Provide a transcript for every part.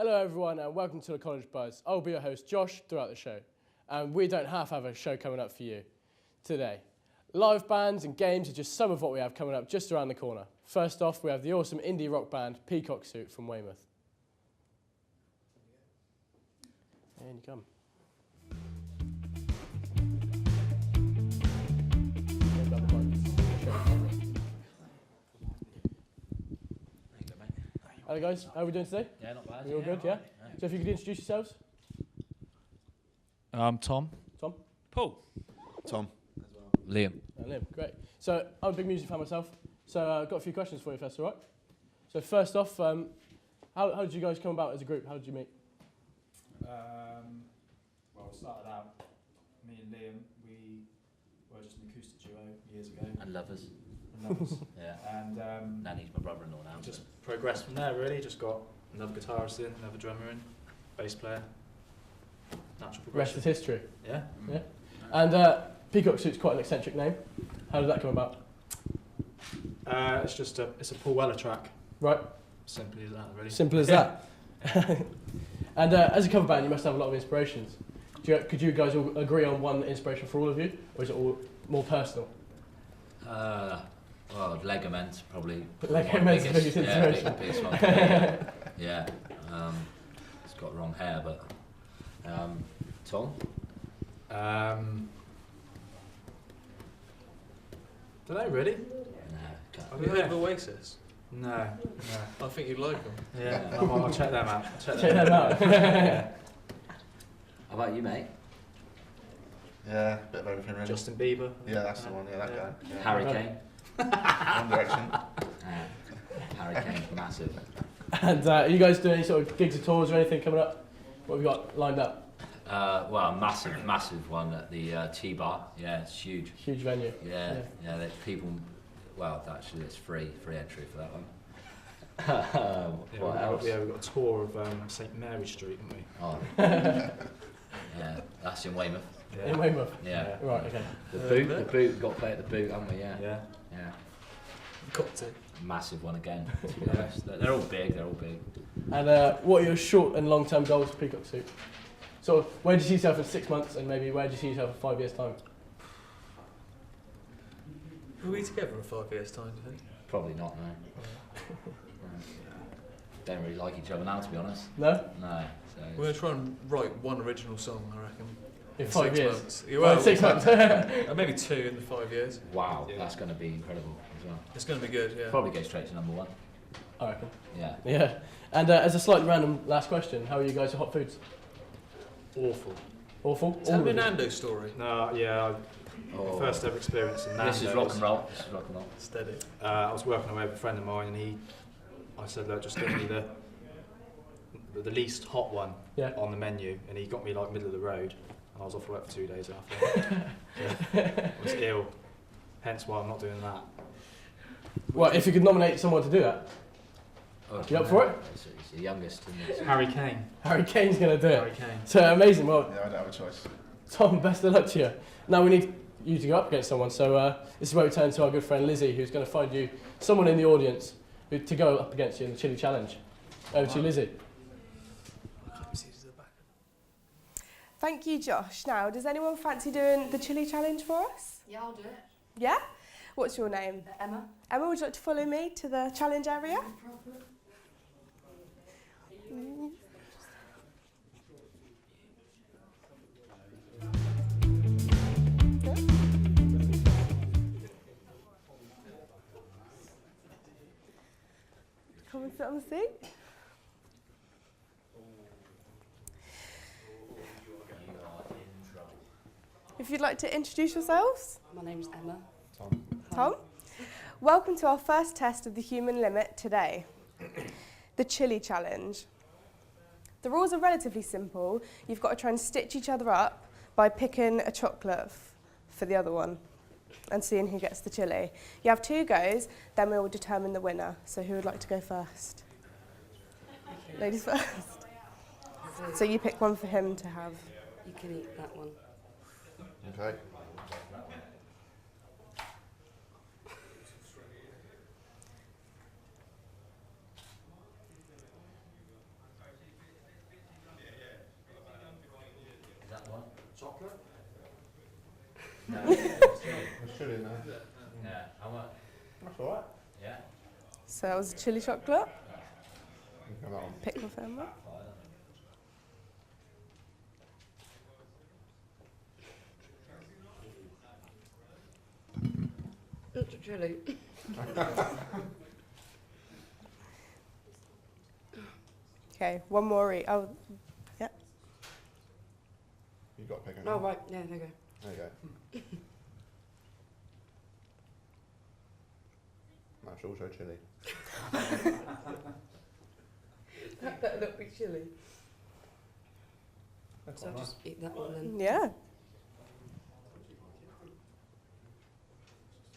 Hello everyone and welcome to the College Buzz. I'll be your host Josh throughout the show. And we don't have a show coming up for you today. Live bands and games are just some of what we have coming up just around the corner. First off, we have the awesome indie rock band Peacock Suit from Weymouth. And you come. Hello guys, how are we doing today? Yeah, not bad. You all good, yeah? So if you could introduce yourselves. Tom. Tom? Paul. Tom. Liam. Liam, great. So I'm a big music fan myself, so I've got a few questions for you if that's all right. So first off, how did you guys come about as a group? How did you meet? Well, it started out, me and Liam, we were just an acoustic duo years ago. And lovers. Yeah. And Nanny's my brother-in-law now. just progressed from there really, just got another guitarist in, another drummer in, bass player. Natural progression. Rest is history. Yeah. Yeah. And Peacock Suit's quite an eccentric name. How did that come about? It's a Paul Weller track. Right. Simply as that really. Simple as that. And as a cover band, you must have a lot of inspirations. Could you guys all agree on one inspiration for all of you, or is it all more personal? Well, Legoment probably. Legoment's the biggest inspiration. Yeah, biggest one. Yeah. It's got wrong hair, but Tom. Don't know really. No. Have you heard of Oasis? No. I think you'd like them. Yeah. I'll check them out. Check them out. How about you, mate? Yeah, a bit of everything really. Justin Bieber. Yeah, that's the one. Yeah, that guy. Yeah. Harry Kane. One Direction. Harry Kane's massive. And are you guys doing any sort of gigs or tours or anything coming up? What have you got lined up? Well, massive one at the T-Bar. Yeah, it's huge. Huge venue. Yeah. People. Well, actually, it's free entry for that one. What else? We've got a tour of St Mary Street, haven't we? Oh. Yeah, that's in Weymouth. In Weymouth? Yeah. Right, okay. The boot, got to play at the boot, haven't we? Yeah. Yeah. Got to. Massive one again, to be honest. They're all big. And what are your short and long-term goals for Peacock Suit? So where do you see yourself in 6 months, and maybe where do you see yourself in 5 years' time? Will we be together in 5 years' time, do you think? Probably not, no. Don't really like each other now, to be honest. No? No. So We're going to try and write one original song, I reckon. In 5 years? Months. Well, in 6 months. Maybe 2 in the 5 years. wow, Yeah. that's going to be incredible as well. It's going to be good, yeah. Probably go straight to number 1. I reckon. Yeah. Yeah. And as a slightly random last question, how are you guys at hot foods? Awful. Awful? Tell All me of you? Nando's story. No, yeah. Oh. First ever experience in Nando's. This is rock and roll. Steady. I was working away with a friend of mine, and I said, look, just give me the least hot one on the menu, and he got me like middle of the road, and I was off work for 2 days after. I was ill, hence why I'm not doing that. Well, if you could nominate someone to do that, Oh, you up for it? It's the youngest. Isn't it? Harry Kane. Harry Kane's going to do Harry it. Kane. So amazing. Well, Yeah, I don't have a choice. Tom, best of luck to you. Now we need you to go up against someone, so this is where we turn to our good friend Lizzie, who's going to find you someone in the audience to go up against you in the Chili Challenge. Over to you, Lizzie. Thank you, Josh. Now, does anyone fancy doing the Chili Challenge for us? Yeah, I'll do it. Yeah? What's your name? Emma. Emma, would you like to follow me to the challenge area? No problem. Come and sit on the seat. If you'd like to introduce yourselves. My name's Emma. Tom. Welcome to our first test of the human limit today, the Chili Challenge. The rules are relatively simple. You've got to try and stitch each other up by picking a chocolate for the other one and seeing who gets the chili. You have 2 goes, then we will determine the winner. So who would like to go first? Ladies first. So you pick one for him to have. You can eat that one. Okay. No. It's chilly now. Yeah. How much? That's alright. Yeah. So that was chili chocolate. Come on. Pick my phone up. It's chilly. Okay, one more eat. Oh, You've got to pick it. Oh, right. Yeah, there you go. There you go. That's also chilly. That better not be chilly. That's So I'll quite just eat that one then. yeah.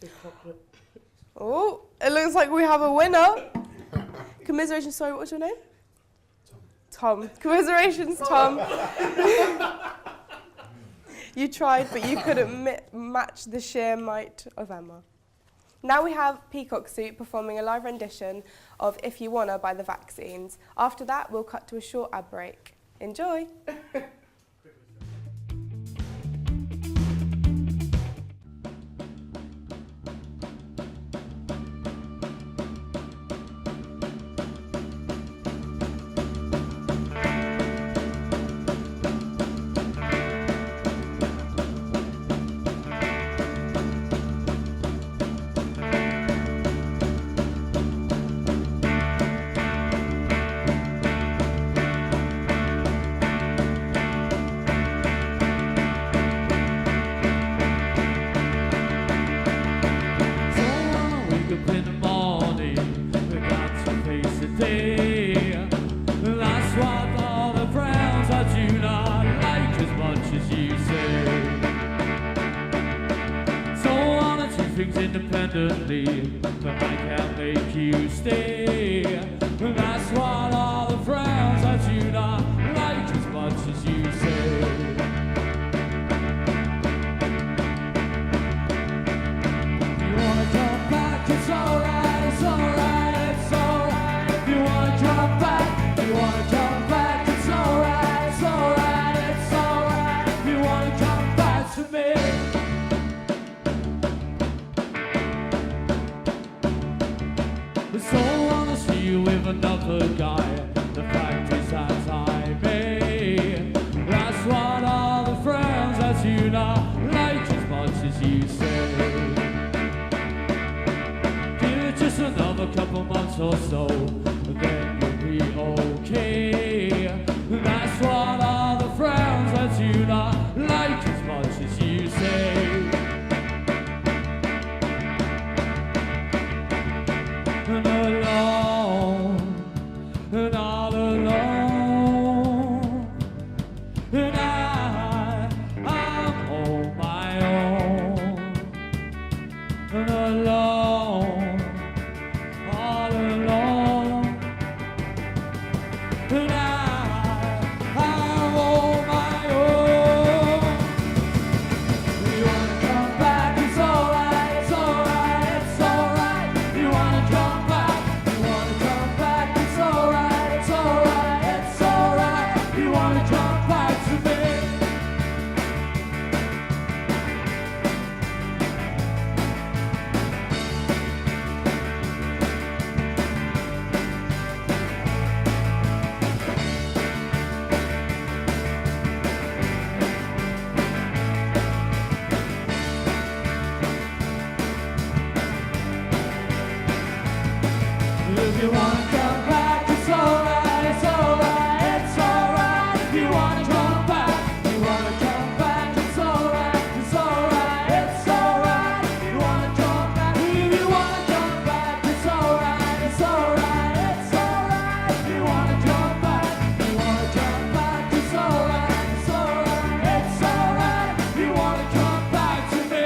Big chocolate. Oh, it looks like we have a winner. Commiserations. Sorry, what's your name? Tom. Commiserations, Tom. You tried, but you couldn't match the sheer might of Emma. Now we have Peacock Soup performing a live rendition of If You Wanna by The Vaccines. After that, we'll cut to a short ad break. Enjoy. Independently, but I can't make you stay. That's what all the frowns I do not like as much as you say. If you wanna come back, it's alright, it's alright, it's alright. If you wanna come back, you wanna come back, it's alright, it's alright, it's alright. If you wanna come back to me. So I wanna see you with another guy. The fact is that I may. That's what all the friends that you not like as much as you say. Give it just another couple months or so, then you'll be okay. That's what all the friends that you not like as much as you say. And alone, and all alone, and I'm on my own, and alone, all alone, and I'm on my own. You wanna come back, it's alright, it's alright, it's alright. You wanna come back, you wanna come back, it's alright, it's alright, it's alright. You wanna come back to me. If you wanna come back, it's alright, it's alright, it's alright. If you wanna come back, you wanna come back, it's alright, it's alright, it's alright. If you wanna come back, if you wanna come back, it's alright, it's alright, it's alright. If you wanna come back, you wanna come back, it's alright, it's alright, it's alright. If you wanna come back to me.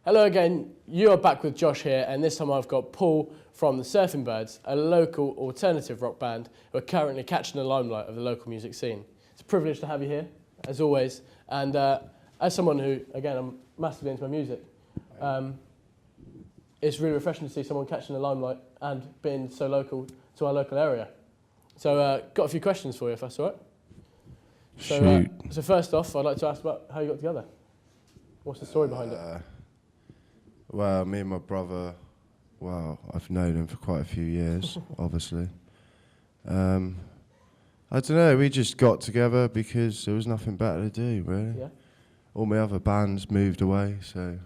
Hello again, you are back with Josh here, and this time I've got Paul from the Surfing Birds, a local alternative rock band who are currently catching the limelight of the local music scene. It's a privilege to have you here, as always, and as someone who, again, I'm massively into my music, it's really refreshing to see someone catching the limelight and being so local to our local area. So, got a few questions for you, if that's all right. So, so first off, I'd like to ask about how you got together. What's the story behind it? Well, me and my brother, well, I've known him for quite a few years, obviously. I don't know, we just got together because there was nothing better to do, really. Yeah. All my other bands moved away, so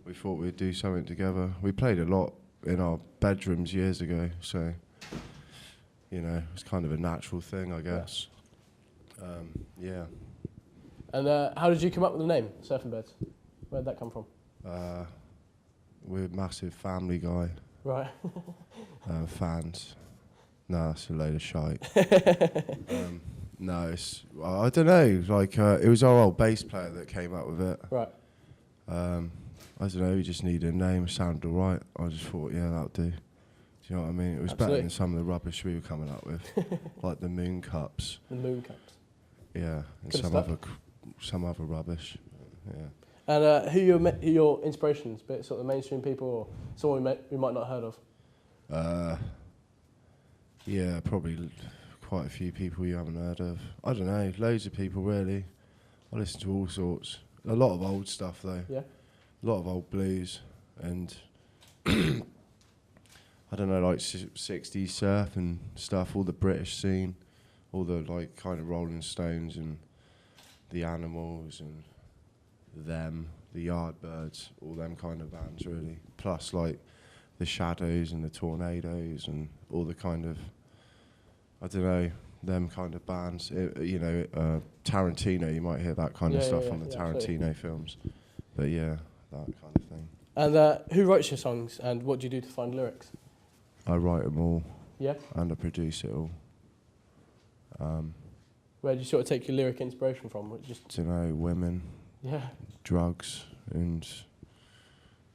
we thought we'd do something together. We played a lot in our bedrooms years ago, so, you know, it's kind of a natural thing, I guess. Yeah. And how did you come up with the name, Surfing Birds? Where did that come from? We're a massive Family Guy Right. fans. No, that's a load of shite. No, it's, I don't know, like, it was our old bass player that came up with it. Right. I don't know, we just needed a name, it sounded alright. I just thought, yeah, that'll do. Do you know what I mean? It was Absolutely. better than some of the rubbish we were coming up with, like the Moon Cups. The Moon Cups. Yeah, and Could've some other rubbish. Yeah. And who are your inspirations? Bit sort of the mainstream people or someone we might not have heard of? Yeah, probably quite a few people you haven't heard of. I don't know, loads of people really. I listen to all sorts. A lot of old stuff though. Yeah. A lot of old blues and I don't know, like 60s surf and stuff, all the British scene, all the like kind of Rolling Stones and the Animals and them, the Yardbirds, all them kind of bands really. Plus like the Shadows and the Tornadoes and all the kind of, I don't know, them kind of bands. You know, Tarantino, you might hear that kind of stuff on the Tarantino films. But yeah, that kind of thing. And who writes your songs and what do you do to find lyrics? I write them all. Yeah. And I produce it all. Where do you sort of take your lyric inspiration from? Just don't know, women, yeah, drugs and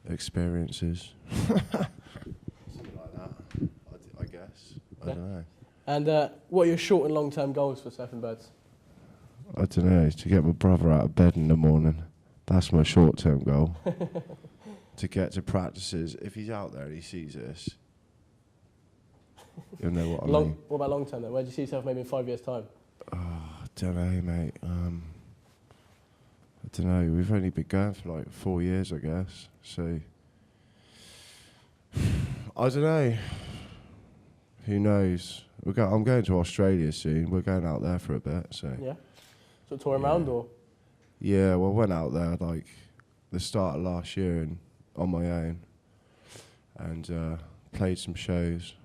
experiences. Something like that, I guess. I don't know. And what are your short and long-term goals for Surfing Birds? I don't know, to get my brother out of bed in the morning. That's my short-term goal. To get to practices. If he's out there and he sees this, you'll know what I mean. What about long-term then? Where do you see yourself maybe in 5 years' time? Oh, I don't know, mate. I don't know. We've only been going for like 4 years, I guess. So, I don't know. Who knows? I'm going to Australia soon. We're going out there for a bit. So Yeah. Sort of touring around or? yeah, well, I went out there like the start of last year and on my own, and played some shows,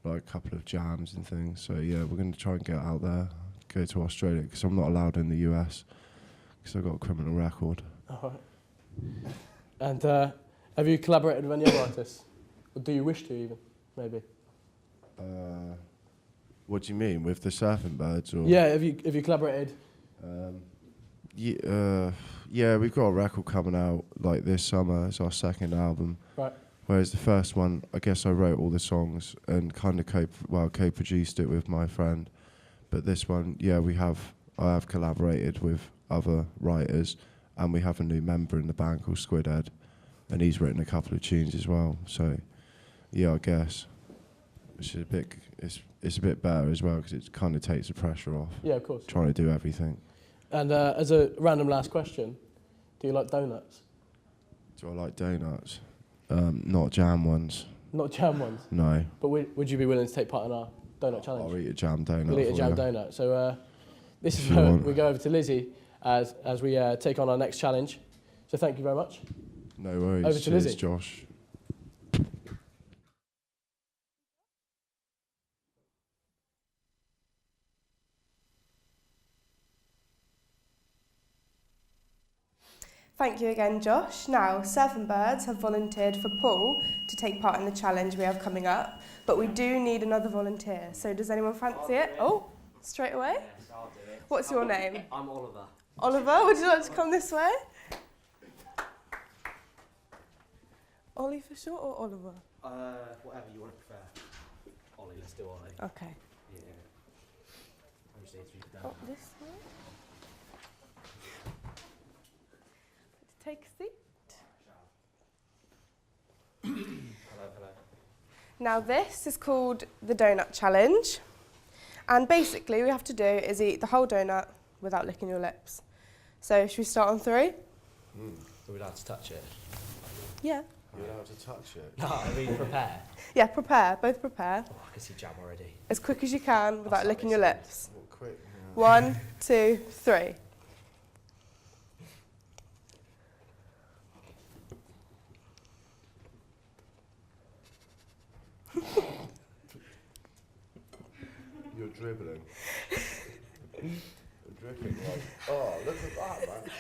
like a couple of jams and things. So yeah, we're going to try and get out there, go to Australia because I'm not allowed in the US because I've got a criminal record. All right. And have you collaborated with any other artists? Or do you wish to even, maybe? What do you mean, with the Surfing Birds? Or Yeah, have you collaborated? Yeah, we've got a record coming out like this summer. It's our second album. Right. Whereas the first one, I guess I wrote all the songs and kind of co-produced it with my friend. But this one, yeah, I have collaborated with other writers, and we have a new member in the band called Squidhead, and he's written a couple of tunes as well. So, yeah, I guess it's a bit better as well because it kind of takes the pressure off. Yeah, of course. Trying to do everything. And as a random last question, do you like donuts? Do I like donuts? Not jam ones. Not jam ones? No. But would you be willing to take part in our donut challenge? I'll eat a jam donut. We'll eat a for jam you. donut. So this is If you where want. we go over to Lizzie as we take on our next challenge. So thank you very much. No worries. Over to Cheers, Lizzie. Josh. Thank you again, Josh. Now, Surfing Birds have volunteered for Paul to take part in the challenge we have coming up, but we do need another volunteer. So does anyone fancy it? Oh, straight away? Yes, I'll do it. What's your name? I'm Oliver. Oliver, would you like to come this way? Ollie for short or Oliver? Whatever you want to prefer. Ollie, let's do Ollie. Okay. Yeah. Obviously, it's you Oh, this way. Take a seat. Hello, hello. Now this is called the donut challenge. And basically what we have to do is eat the whole donut without licking your lips. So should we start on 3? Are we allowed to touch it? Yeah. You're allowed to touch it. No, I mean prepare. Yeah, prepare, both prepare. Oh, I can see jam already. As quick as you can without That's licking your amazing. lips. What, quick? 1, 2, 3. You're dribbling. You're dripping like. Oh, look at that, man.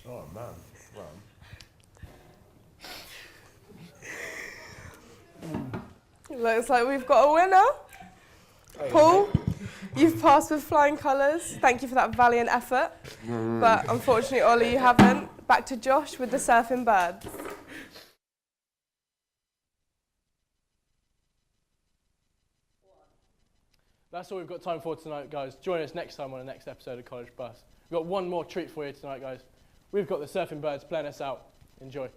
Oh, man. Looks like we've got a winner. Paul, you've passed with flying colours. Thank you for that valiant effort. But unfortunately, Ollie, you haven't. Back to Josh with the surfing birds. That's all we've got time for tonight, guys. Join us next time on the next episode of College Bus. We've got one more treat for you tonight, guys. We've got the surfing birds playing us out. Enjoy.